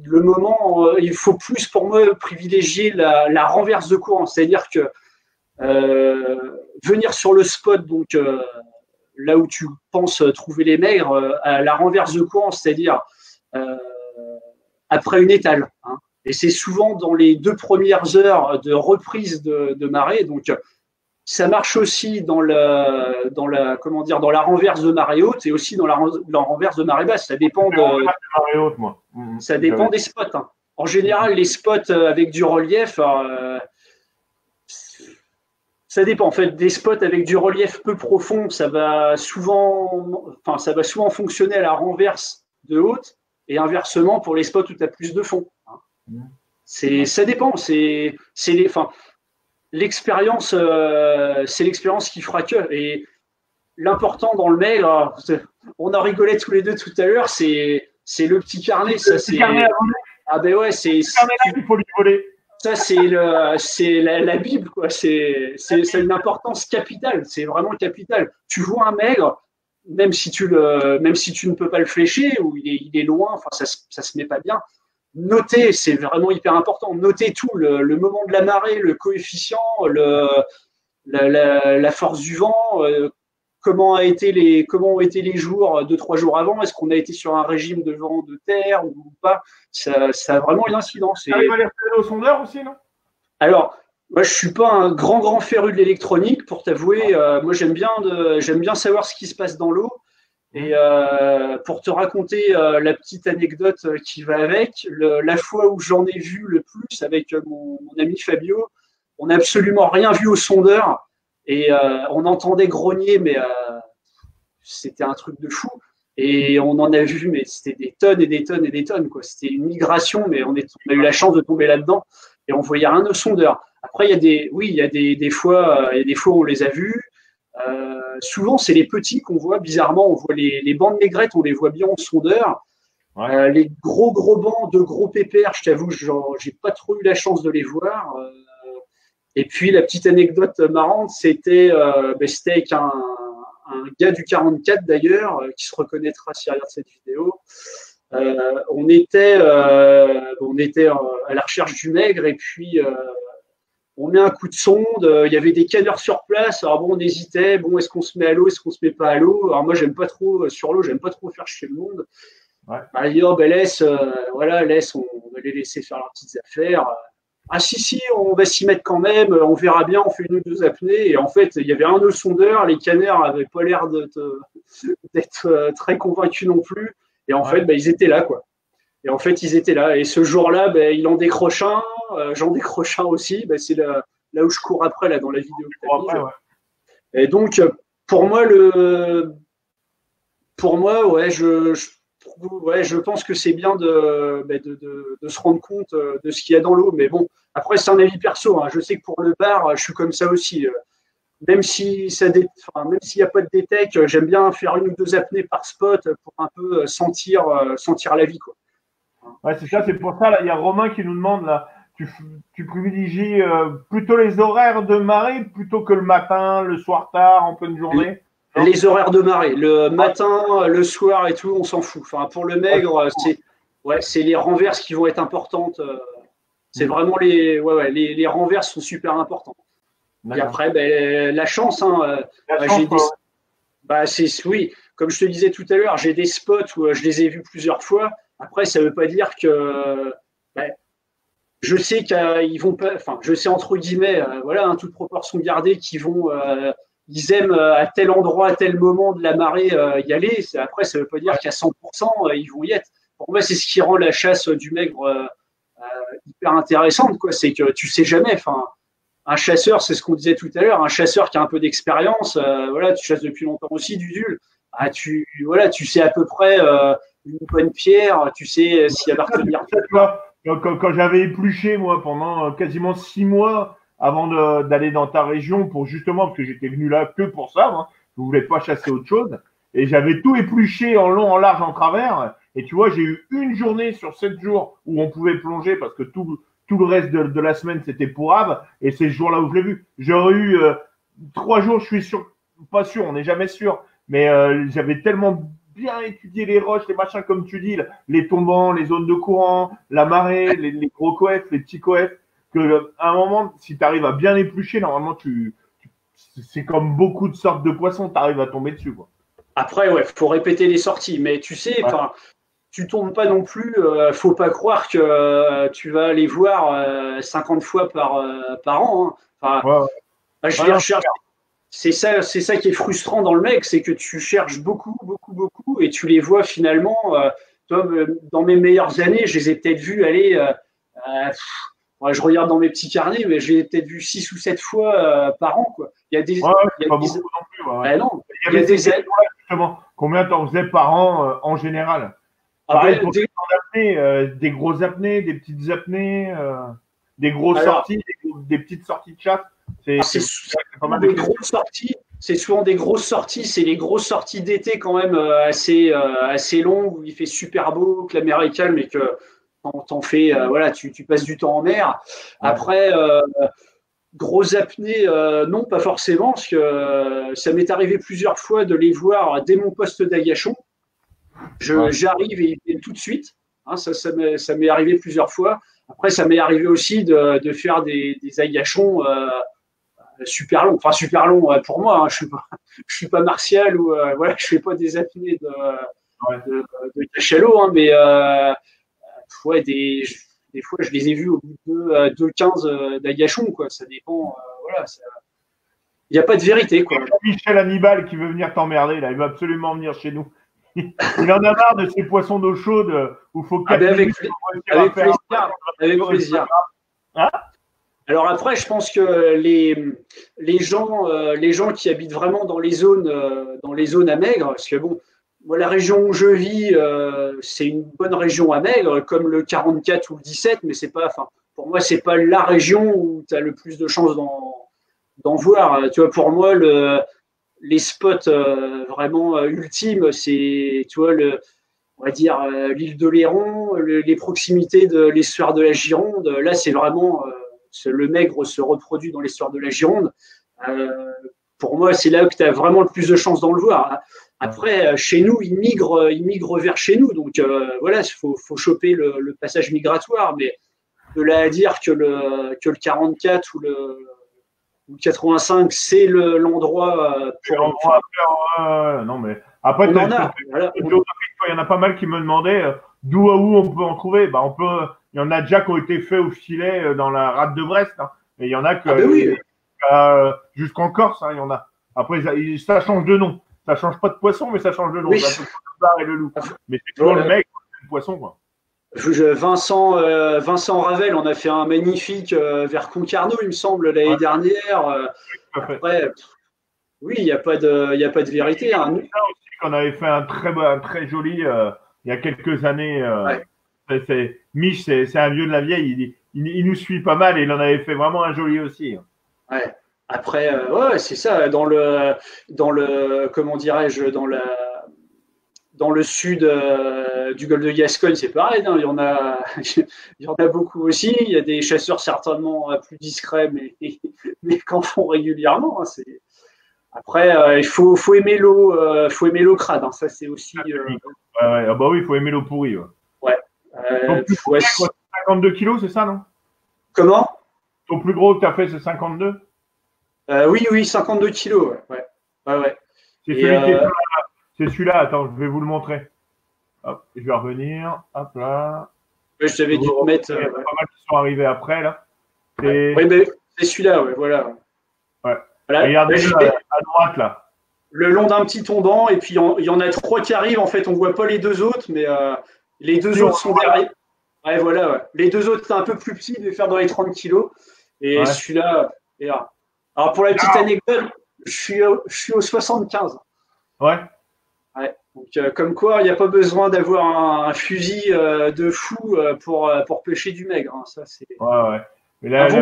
[SPEAKER 2] Le moment, il faut plus, pour moi, privilégier la renverse de courant. C'est-à-dire que venir sur le spot, donc là où tu penses trouver les maigres, à la renverse de courant, c'est-à-dire après une étale. Hein. Et c'est souvent dans les 2 premières heures de reprise de marée. Donc, ça marche aussi dans la renverse de marée haute et aussi dans la renverse de marée basse. Ça dépend
[SPEAKER 1] marée haute, moi.
[SPEAKER 2] Ça dépend des spots. Hein. En général, les spots avec du relief, ça dépend. En fait, des spots avec du relief peu profond, ça va souvent fonctionner à la renverse de haute et inversement pour les spots où tu as plus de fond. Hein. Ça dépend. L'expérience, c'est l'expérience qui fera que. Et l'important dans le mail, on en rigolait tous les deux tout à l'heure, c'est le petit carnet. Ça, c'est. Ah ben ouais, c'est.
[SPEAKER 1] Il faut lui voler.
[SPEAKER 2] Ça, c'est la Bible, quoi. C'est une importance capitale. C'est vraiment capital. Tu vois un maigre, même si tu ne peux pas le flécher ou il est loin, enfin, ça se met pas bien. Noter, c'est vraiment hyper important. Noter tout, le moment de la marée, le coefficient, la force du vent, comment ont été les jours 2-3 jours avant, est-ce qu'on a été sur un régime de vent de terre ou pas, ça a vraiment une incidence.
[SPEAKER 1] Tu arrives à les repérer au sondeur aussi, non?
[SPEAKER 2] Alors, moi je suis pas un grand féru de l'électronique, pour t'avouer. Moi j'aime bien savoir ce qui se passe dans l'eau. Et pour te raconter la petite anecdote qui va avec, la fois où j'en ai vu le plus avec mon ami Fabio, on n'a absolument rien vu au sondeur et on entendait grogner, mais c'était un truc de fou. Et on en a vu, mais c'était des tonnes et des tonnes et des tonnes, quoi. C'était une migration, mais on a eu la chance de tomber là-dedans et on voyait rien au sondeur. Après, il y a des fois où on les a vus. Souvent, c'est les petits qu'on voit. Bizarrement, on voit les bandes maigrettes, on les voit bien en sondeur. Ouais. Les gros bancs de gros pépères, je t'avoue, j'ai pas trop eu la chance de les voir. Et puis, la petite anecdote marrante, c'était avec un gars du 44 d'ailleurs, qui se reconnaîtra s'il regarde cette vidéo. On était à la recherche du maigre et puis on met un coup de sonde, il y avait des canneurs sur place, alors bon, on hésitait, bon, est-ce qu'on se met à l'eau, est-ce qu'on se met pas à l'eau? Alors moi, j'aime pas trop, sur l'eau, j'aime pas trop faire chier le monde. Ouais. Bah, dit, oh, ben laisse, on va les laisser faire leurs petites affaires. Ah si, on va s'y mettre quand même, on verra bien, on fait 1 ou 2 apnées. Et en fait, il y avait un nœud sondeur, les canards avaient pas l'air d'être très convaincus non plus. Et en fait, ils étaient là, quoi. Et en fait, ils étaient là. Et ce jour-là, il en décroche un, j'en décroche un aussi. C'est là où je cours après, là, dans la vidéo que tu as mise. Et donc, pour moi, ouais, ouais, je pense que c'est bien de se rendre compte de ce qu'il y a dans l'eau. Mais bon, après, c'est un avis perso, hein. Je sais que pour le bar, je suis comme ça aussi. Même si même s'il n'y a pas de détec, j'aime bien faire 1 ou 2 apnées par spot pour un peu sentir la vie, quoi.
[SPEAKER 1] Ouais, c'est ça, c'est pour ça, là, il y a Romain qui nous demande, là, tu privilégies plutôt les horaires de marée plutôt que le matin, le soir tard, en pleine journée? Non.
[SPEAKER 2] Les horaires de marée, le matin, le soir et tout, on s'en fout. Enfin, pour le maigre, c'est les renverses qui vont être importantes. C'est vraiment les renverses sont super importantes. Et après, la chance, hein, oui, comme je te disais tout à l'heure, j'ai des spots où je les ai vus plusieurs fois. Après, ça ne veut pas dire que je sais qu'ils vont pas, enfin, je sais entre guillemets, voilà, hein, toute proportion gardée, ils aiment à tel endroit, à tel moment de la marée y aller. Après, ça ne veut pas dire qu'à 100%, ils vont y être. Pour moi, c'est ce qui rend la chasse du maigre hyper intéressante, quoi. C'est que tu sais jamais. Enfin, un chasseur, c'est ce qu'on disait tout à l'heure, un chasseur qui a un peu d'expérience, voilà, tu chasses depuis longtemps aussi, Dudul. Tu sais à peu près une bonne pierre, tu sais s'il y a à retenir.
[SPEAKER 1] Quand j'avais épluché, moi, pendant quasiment 6 mois avant d'aller dans ta région, pour justement, parce que j'étais venu là que pour ça, moi, je ne voulais pas chasser autre chose, et j'avais tout épluché en long, en large, en travers, et tu vois, j'ai eu une journée sur 7 jours où on pouvait plonger, parce que tout le reste de la semaine, c'était pourrave, et c'est ce jour-là où je l'ai vu. J'aurais eu 3 jours, je suis sûr, pas sûr, on n'est jamais sûr, mais j'avais tellement bien étudié les roches, les machins, comme tu dis, les tombants, les zones de courant, la marée, les gros coefs, les petits coefs, que à un moment, si tu arrives à bien éplucher, normalement, c'est comme beaucoup de sortes de poissons, tu arrives à tomber dessus, quoi.
[SPEAKER 2] Après, ouais, faut répéter les sorties, mais tu sais, enfin, tu tombes pas non plus. Faut pas croire que tu vas les voir 50 fois par an, hein. Enfin, je les recherche. C'est ça qui est frustrant dans le mec, c'est que tu cherches beaucoup, beaucoup, beaucoup, et tu les vois finalement. Dans mes meilleures années, je les ai peut-être vus aller. Je regarde dans mes petits carnets, mais je les ai peut-être vus 6 ou 7 fois par an, quoi. Il y a des.
[SPEAKER 1] Pas beaucoup non plus.
[SPEAKER 2] Non,
[SPEAKER 1] il y avait des justement. Combien t'en faisais par an en général? Pareil, pour des grosses apnées, des petites apnées, des grosses sorties, des petites sorties de chasse.
[SPEAKER 2] C'est souvent des grosses sorties. C'est souvent des grosses sorties. C'est les grosses sorties d'été quand même assez longues où il fait super beau, que la mer est calme et que t'en fais. Voilà, tu passes du temps en mer. Ouais. Après, grosses apnées, non, pas forcément, parce que ça m'est arrivé plusieurs fois de les voir dès mon poste d'agachon. J'arrive et ils viennent tout de suite. Hein, ça m'est arrivé plusieurs fois. Après, ça m'est arrivé aussi de faire des agachons super longs. Enfin, super longs pour moi. Hein, je suis pas martial ou voilà, je fais pas des apnées de cachalot, hein, mais ouais, des fois, je les ai vus au bout de 15 d'agachons, quoi. Ça dépend. Voilà, il n'y a pas de vérité, quoi.
[SPEAKER 1] Michel Hannibal qui veut venir t'emmerder, là, il veut absolument venir chez nous. Il en a marre de ces poissons d'eau chaude où il faut
[SPEAKER 2] avec plaisir. Hein? Alors après, je pense que les gens qui habitent vraiment dans les zones à maigre, parce que bon, moi la région où je vis, c'est une bonne région à maigre, comme le 44 ou le 17, mais c'est pas, enfin, pour moi c'est pas la région où tu as le plus de chances d'en voir. Tu vois, pour moi les spots vraiment ultimes, c'est, tu vois, on va dire l'île de Léron, les proximités de l'estuaire de la Gironde. Là, c'est vraiment le maigre se reproduit dans l'estuaire de la Gironde. Pour moi, c'est là que tu as vraiment le plus de chances d'en le voir. Après, chez nous, ils migrent vers chez nous. Donc voilà, il faut choper le passage migratoire. Mais de là à dire que le 44 ou le 85, c'est l'endroit
[SPEAKER 1] pour non, mais après, il y en a pas mal qui me demandaient d'où à où on peut en trouver. Bah, il y en a déjà qui ont été faits au filet dans la rade de Brest, hein. Et il y en a jusqu'en Corse, hein, il y en a. Après, ça change de nom. Ça change pas de poisson, mais ça change de nom.
[SPEAKER 2] Oui.
[SPEAKER 1] Le bar et le loup. Mais c'est toujours le mec, le poisson, quoi.
[SPEAKER 2] Vincent Ravel, on a fait un magnifique vers Concarneau, il me semble, l'année dernière. Après, oui, il n'y a pas de vérité. Hein.
[SPEAKER 1] C'est ça aussi qu'on avait fait un très joli il y a quelques années.
[SPEAKER 2] Ouais.
[SPEAKER 1] Mich, c'est un vieux de la vieille. Il nous suit pas mal et il en avait fait vraiment un joli aussi.
[SPEAKER 2] Ouais. Après, ouais, c'est ça. Comment dirais-je, dans le sud du golfe de Gascogne, c'est pareil. Hein, il y en a beaucoup aussi. Il y a des chasseurs certainement plus discrets, mais qu'en font régulièrement. Hein, après, faut aimer l'eau crade. Hein, ça, c'est aussi.
[SPEAKER 1] Ouais, ouais. Ah bah oui, il faut aimer l'eau pourrie. Ouais.
[SPEAKER 2] Ouais.
[SPEAKER 1] Ton plus gros,
[SPEAKER 2] Ouais.
[SPEAKER 1] quoi, 52 kilos, c'est ça, non?
[SPEAKER 2] Comment?
[SPEAKER 1] Ton plus gros que tu as fait, c'est 52?
[SPEAKER 2] Oui, 52 kilos. Ouais. Ouais.
[SPEAKER 1] C'est
[SPEAKER 2] Et,
[SPEAKER 1] celui qui est c'est celui-là. Attends, je vais vous le montrer. Hop, je vais revenir. Hop là.
[SPEAKER 2] ouais, je t'avais dû remettre.
[SPEAKER 1] Il y en a pas mal qui sont arrivés après, là.
[SPEAKER 2] Ouais, mais c'est celui-là, ouais, voilà.
[SPEAKER 1] Ouais.
[SPEAKER 2] Voilà.
[SPEAKER 1] Regardez
[SPEAKER 2] Là,
[SPEAKER 1] à droite, là.
[SPEAKER 2] le long d'un petit tombant, et puis il y en a trois qui arrivent. En fait, on voit pas les deux autres, mais les deux autres sont derrière. Ouais, voilà. Ouais. Les deux autres, c'est un peu plus petit, de faire dans les 30 kilos. Et
[SPEAKER 1] Ouais.
[SPEAKER 2] celui-là, est là. Alors, pour la petite anecdote, je suis au 75.
[SPEAKER 1] Ouais.
[SPEAKER 2] Ouais. Donc, comme quoi, il n'y a pas besoin d'avoir un fusil de fou pour pêcher du maigre. Hein. Ça, c'est
[SPEAKER 1] Ouais. Mais
[SPEAKER 2] un
[SPEAKER 1] la,
[SPEAKER 2] bon,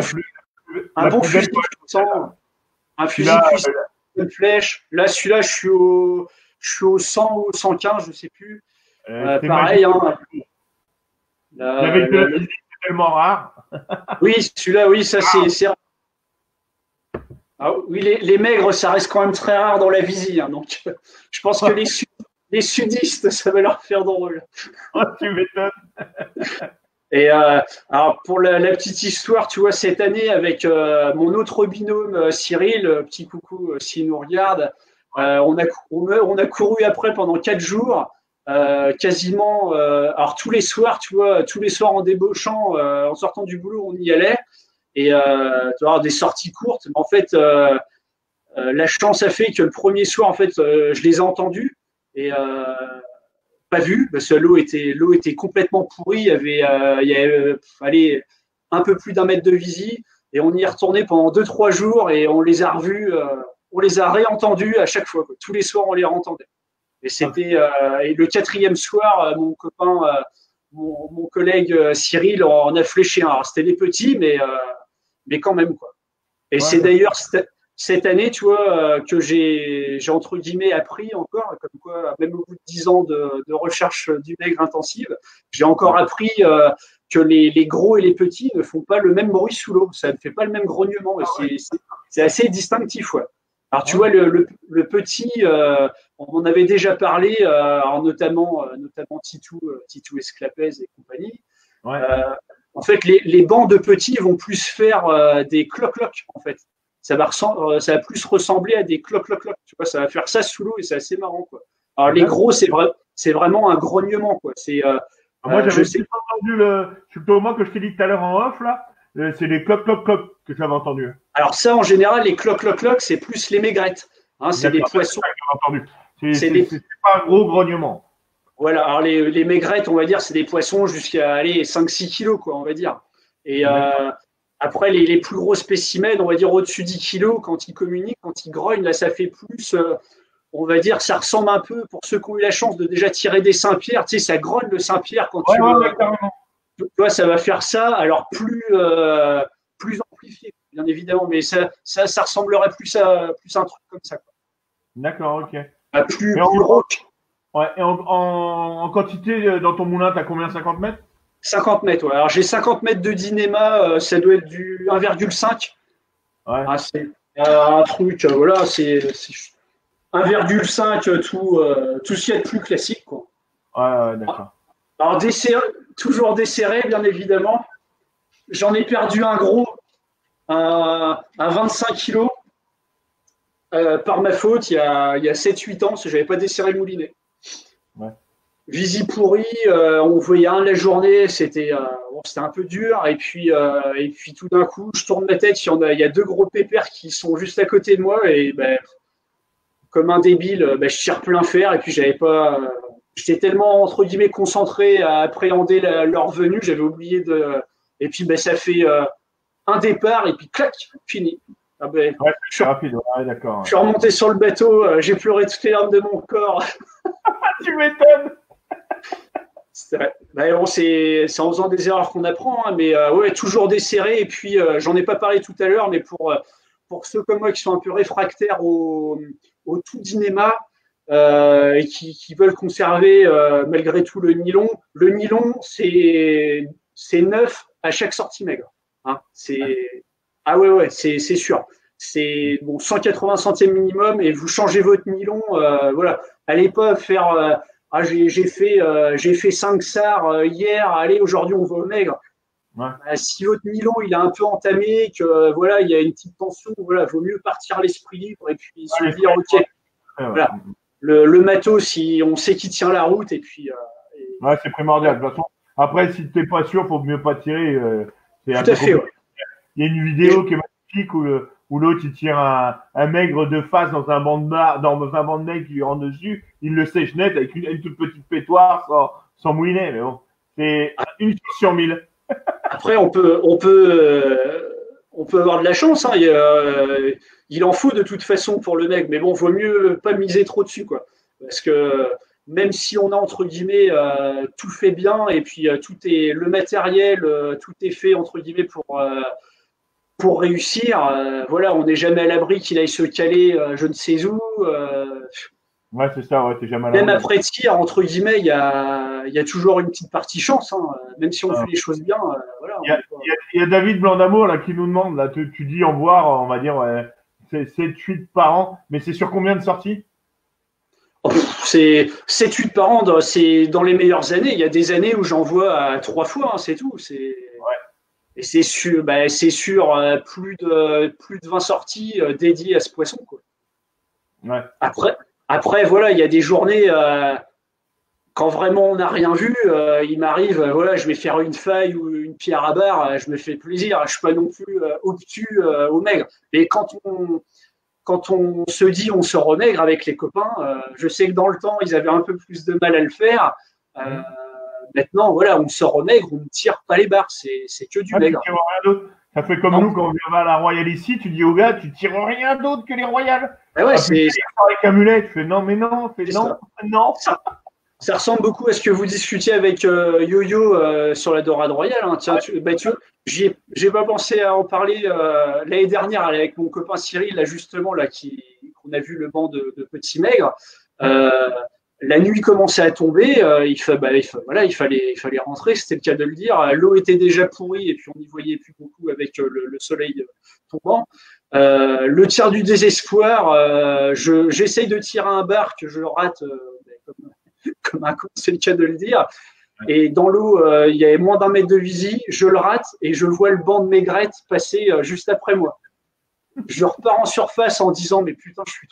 [SPEAKER 1] la
[SPEAKER 2] bon
[SPEAKER 1] plus belle
[SPEAKER 2] fusil puissant. Un fusil
[SPEAKER 1] Celui-là,
[SPEAKER 2] puissant, une flèche. Là, celui-là, je suis au 100 ou au 115, je sais plus.
[SPEAKER 1] c'est
[SPEAKER 2] Pareil.
[SPEAKER 1] magique.
[SPEAKER 2] Hein,
[SPEAKER 1] Avec de la musique, c'est tellement rare.
[SPEAKER 2] oui, celui-là, oui, ça c'est. Ah, oui, les maigres, ça reste quand même très rare dans la visite. Hein, donc, je pense que les sudistes, ça va leur faire drôle.
[SPEAKER 1] Tu m'étonnes.
[SPEAKER 2] Et alors pour la petite histoire, tu vois, cette année avec mon autre binôme Cyril, petit coucou s'il nous regarde, on a couru après pendant 4 jours, quasiment. Alors tous les soirs, tu vois, tous les soirs en débauchant, en sortant du boulot, on y allait. Et tu vois, des sorties courtes. Mais en fait, la chance a fait que le premier soir, en fait, je les ai entendus. Et pas vu, parce que l'eau était complètement pourrie. Il y avait allez, un peu plus d'1 mètre de visite, et on y est retourné pendant 2-3 jours, et on les a revus, on les a réentendus à chaque fois. Quoi. Tous les soirs, on les réentendait. Et c'était et le 4e soir, mon copain, mon collègue Cyril en a fléché un. Alors, c'était des petits, mais quand même quoi. Et c'est d'ailleurs cette année, tu vois, que j'ai entre guillemets appris encore, comme quoi, même au bout de 10 ans de recherche du maigre intensive, j'ai encore appris que les gros et les petits ne font pas le même bruit sous l'eau. Ça ne fait pas le même grognement. Et c'est assez distinctif, ouais. Alors, tu vois, le petit, on en avait déjà parlé, notamment Titou Esclapez et compagnie.
[SPEAKER 1] Ouais.
[SPEAKER 2] En fait, les bancs de petits vont plus faire des cloc-cloc, en fait. Ça va plus ressembler à des cloc-cloc-cloc. Tu vois, ça va faire ça sous l'eau et c'est assez marrant, quoi. Alors, les gros, c'est vraiment un grognement, quoi.
[SPEAKER 1] Moi, j'avais plus entendu le moment que je t'ai dit tout à l'heure en off, là. C'est les cloc-cloc-cloc que j'avais entendu.
[SPEAKER 2] Alors, ça, en général, les cloc-cloc-cloc, c'est plus les maigrettes. Hein, c'est des poissons.
[SPEAKER 1] C'est pas un gros grognement.
[SPEAKER 2] Voilà, alors les maigrettes, on va dire, c'est des poissons jusqu'à 5-6 kilos, quoi, on va dire. Et après, les plus gros spécimens, on va dire au-dessus de 10 kilos, quand ils communiquent, quand ils grognent, là, ça fait plus, on va dire, ça ressemble un peu, pour ceux qui ont eu la chance de déjà tirer des Saint-Pierre, tu sais, ça grogne le Saint-Pierre quand tu vois, ça va faire ça, alors plus amplifié, bien évidemment, mais ça ressemblerait plus à un truc comme ça.
[SPEAKER 1] D'accord, ok.
[SPEAKER 2] Plus gros.
[SPEAKER 1] Ouais, et en quantité, dans ton moulin, tu as combien? 50 mètres?
[SPEAKER 2] 50 mètres, ouais. Alors j'ai 50 mètres de dinéma, ça doit être du 1,5.
[SPEAKER 1] Ouais.
[SPEAKER 2] Ah, c'est un truc, voilà, c'est 1,5, tout ce qu'il y a de plus classique, quoi.
[SPEAKER 1] Ouais, d'accord.
[SPEAKER 2] Alors toujours desserré, bien évidemment. J'en ai perdu un gros à 25 kilos par ma faute il y a 7-8 ans, parce que je n'avais pas desserré le moulinet.
[SPEAKER 1] Ouais.
[SPEAKER 2] Visi pourri, on voyait un de la journée, c'était un peu dur, et puis tout d'un coup, je tourne ma tête, il y a 2 gros pépères qui sont juste à côté de moi, et comme un débile, je tire plein fer, et puis j'étais tellement entre guillemets concentré à appréhender leur venue, j'avais oublié et puis ça fait un départ, et puis clac, fini.
[SPEAKER 1] Ouais, c'est rapide, ouais, d'accord.
[SPEAKER 2] Je suis remonté sur le bateau, j'ai pleuré toutes les larmes de mon corps.
[SPEAKER 1] Tu m'étonnes.
[SPEAKER 2] C'est vrai. Bah, bon, c'est en faisant des erreurs qu'on apprend, hein, mais ouais, toujours desserré. Et puis, j'en ai pas parlé tout à l'heure, mais pour ceux comme moi qui sont un peu réfractaires au tout cinéma et qui veulent conserver malgré tout le nylon, c'est neuf à chaque sortie maigre. Hein. Ah ouais, c'est sûr. C'est bon, 180 centièmes minimum et vous changez votre nylon. Voilà. Allez pas faire. J'ai fait 5 SAR hier. Allez, aujourd'hui on va au maigre.
[SPEAKER 1] Ouais.
[SPEAKER 2] Si votre nylon il est un peu entamé, que voilà, il y a une petite tension, voilà, vaut mieux partir à l'esprit libre et puis se dire ok, voilà, le matos, si on sait qu'il tient la route et puis.
[SPEAKER 1] Ouais, c'est primordial. De toute façon, après, si t'es pas sûr, faut mieux pas tirer.
[SPEAKER 2] Tout à fait. Ouais.
[SPEAKER 1] Il y a une vidéo qui est magnifique où l'autre il tire un maigre de face dans un banc de neige qui lui rentre dessus, il le sèche net avec une toute petite pétoire sans mouiner. Mais bon, c'est une chose sur 1000.
[SPEAKER 2] Après, on peut avoir de la chance. Hein. Il en faut de toute façon pour le mec, mais bon, vaut mieux pas miser trop dessus, quoi. Parce que même si on a entre guillemets tout fait bien et puis tout est le matériel, tout est fait entre guillemets pour réussir. Voilà, on n'est jamais à l'abri qu'il aille se caler, je ne sais où.
[SPEAKER 1] Ouais, c'est ça. Ouais, t'es jamais à l'abri.
[SPEAKER 2] Même après tir, entre guillemets, il y a toujours une petite partie chance, hein. Même si on fait les choses bien. Voilà,
[SPEAKER 1] il y a David Blanc d'Amour là qui nous demande là, tu dis en voir, on va dire c'est 7-8 par an, mais c'est sur combien de sorties?
[SPEAKER 2] C'est 7-8 par an, c'est dans les meilleures années. Il y a des années où j'en vois 3 fois, hein, c'est tout. Et c'est sur plus de 20 sorties dédiées à ce poisson, quoi.
[SPEAKER 1] Ouais.
[SPEAKER 2] Après, voilà, il y a des journées quand vraiment on n'a rien vu, il m'arrive, voilà, je vais faire une faille ou une pierre à barre, je me fais plaisir, je suis pas non plus obtus au maigre. Et quand on se dit on se remaigre avec les copains, je sais que dans le temps ils avaient un peu plus de mal à le faire. Maintenant, voilà, on se remaigre, on ne tire pas les barres, c'est que du maigre.
[SPEAKER 1] Ça fait comme nous quand on va à la Royale ici, tu dis au gars, tu tires rien d'autre que les Royales.
[SPEAKER 2] Ah ouais, c'est
[SPEAKER 1] avec Amulet, tu fais non, mais non, non.
[SPEAKER 2] Ça ressemble beaucoup à ce que vous discutiez avec Yo-Yo sur la Dorade Royale. Hein. Tiens, j'ai pas pensé à en parler l'année dernière avec mon copain Cyril, là justement, là qu'on a vu le banc de petits maigres. La nuit commençait à tomber, il fallait rentrer, c'était le cas de le dire. L'eau était déjà pourrie et puis on n'y voyait plus beaucoup avec le soleil tombant. Le tir du désespoir, j'essaye de tirer un bar que je rate comme un con, c'est le cas de le dire. Et dans l'eau, il y avait moins d'1 mètre de visie, je le rate et je vois le banc de maigrette passer juste après moi. Je repars en surface en disant mais putain, je suis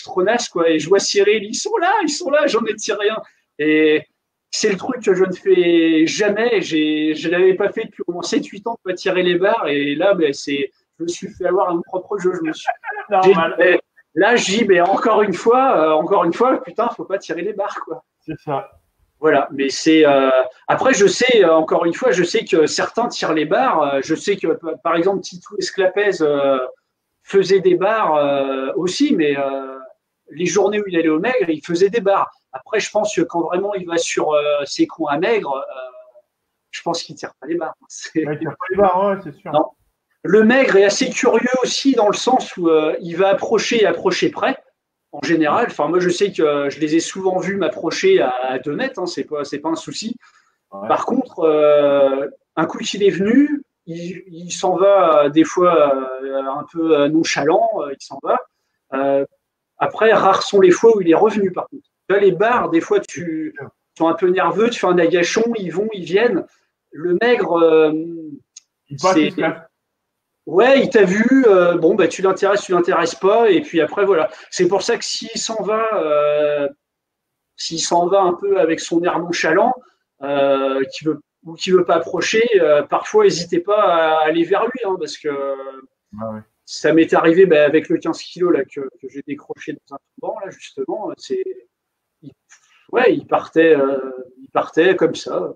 [SPEAKER 2] trop naze, quoi. Et je vois Cyril, ils sont là, j'en ai tiré un. Et c'est le truc que je ne fais jamais. Je l'avais pas fait depuis au moins 7-8 ans de pas tirer les barres. Et là, je me suis fait avoir un propre jeu. Là, je dis, mais encore une fois, putain, faut pas tirer les barres, quoi.
[SPEAKER 1] C'est ça.
[SPEAKER 2] Voilà, mais c'est après je sais encore une fois, je sais que certains tirent les barres. Je sais que par exemple Titou Esclapez faisait des barres aussi, mais les journées où il allait au maigre, il faisait des barres. Après, je pense que quand vraiment il va sur ses coins à maigre, je pense qu'il tire pas les barres.
[SPEAKER 1] Il tire pas les barres, ouais, c'est sûr.
[SPEAKER 2] Non. Le maigre est assez curieux aussi dans le sens où il va approcher près. En général, enfin moi je sais que je les ai souvent vus m'approcher à 2 mètres, hein, c'est pas un souci. Ouais. Par contre, un coup qu'il est venu, il s'en va des fois un peu nonchalant, il s'en va. Après, rares sont les fois où il est revenu. Par contre, là les barres, des fois tu es un peu nerveux, tu fais un agachon, ils viennent. Le maigre, c'est ouais, il t'a vu, tu l'intéresses pas, et puis après voilà. C'est pour ça que s'il s'en va un peu avec son air nonchalant, qui veut pas approcher, parfois n'hésitez pas à aller vers lui, hein, parce que ça m'est arrivé avec le 15 kilos là que j'ai décroché dans un tombant là justement. Il partait comme ça,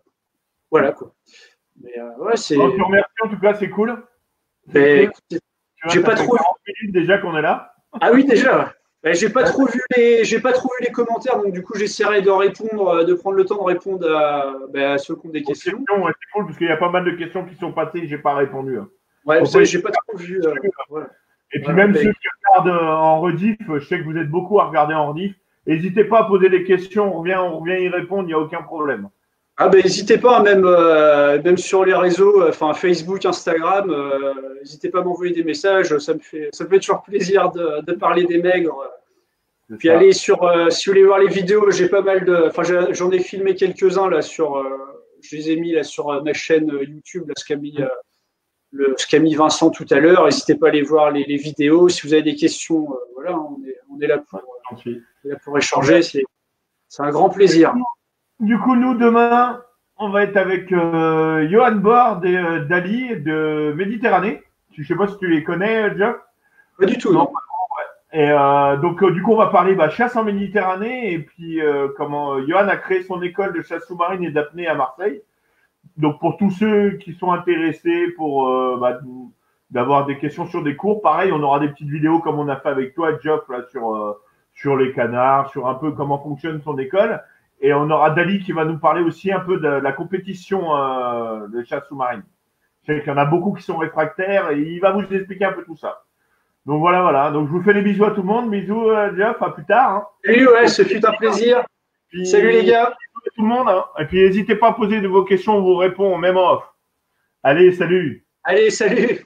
[SPEAKER 2] voilà quoi. Mais c'est.
[SPEAKER 1] Je te remercie en tout cas, c'est cool.
[SPEAKER 2] J'ai pas trop
[SPEAKER 1] minutes déjà qu'on est là.
[SPEAKER 2] Ah oui, déjà. J'ai pas trop vu les commentaires, donc du coup j'essaierai de répondre, de prendre le temps de répondre à ceux qui ont des questions.
[SPEAKER 1] Ouais, c'est cool parce qu'il y a pas mal de questions qui sont passées et j'ai pas répondu.
[SPEAKER 2] Ouais, vous savez, j'ai pas trop vu. Voilà.
[SPEAKER 1] Et puis même ceux qui regardent en rediff, je sais que vous êtes beaucoup à regarder en rediff. N'hésitez pas à poser des questions, on revient y répondre, il n'y a aucun problème.
[SPEAKER 2] Ah ben n'hésitez pas, même sur les réseaux, enfin Facebook, Instagram, n'hésitez pas à m'envoyer des messages, ça me fait toujours plaisir de parler des maigres. Puis allez si vous voulez voir les vidéos, j'ai pas mal j'en ai filmé quelques-uns là je les ai mis là sur ma chaîne YouTube, là, ce qu'a mis Vincent tout à l'heure. N'hésitez pas à aller voir les vidéos. Si vous avez des questions, voilà, on est là pour échanger. C'est un grand plaisir.
[SPEAKER 1] Du coup, nous, demain, on va être avec Johan Bord et Dali de Méditerranée. Je ne sais pas si tu les connais, Jeff.
[SPEAKER 2] Pas du tout, non.
[SPEAKER 1] Et donc, du coup, on va parler chasse en Méditerranée et puis comment Johan a créé son école de chasse sous-marine et d'apnée à Marseille. Donc, pour tous ceux qui sont intéressés pour d'avoir des questions sur des cours, pareil, on aura des petites vidéos comme on a fait avec toi, Jeff, là, sur les canards, sur un peu comment fonctionne son école. Et on aura Dali qui va nous parler aussi un peu de la compétition de chasse sous-marine. Je sais qu'il y en a beaucoup qui sont réfractaires et il va vous expliquer un peu tout ça. Donc voilà. Donc je vous fais des bisous à tout le monde. Bisous Jeff, à plus tard. Hein.
[SPEAKER 2] Salut, ouais, ce fut un plaisir. Puis, salut les gars.
[SPEAKER 1] Bisous à tout le monde. Hein. Et puis n'hésitez pas à poser de vos questions, on vous répond même en off. Allez, salut.
[SPEAKER 2] Allez, salut.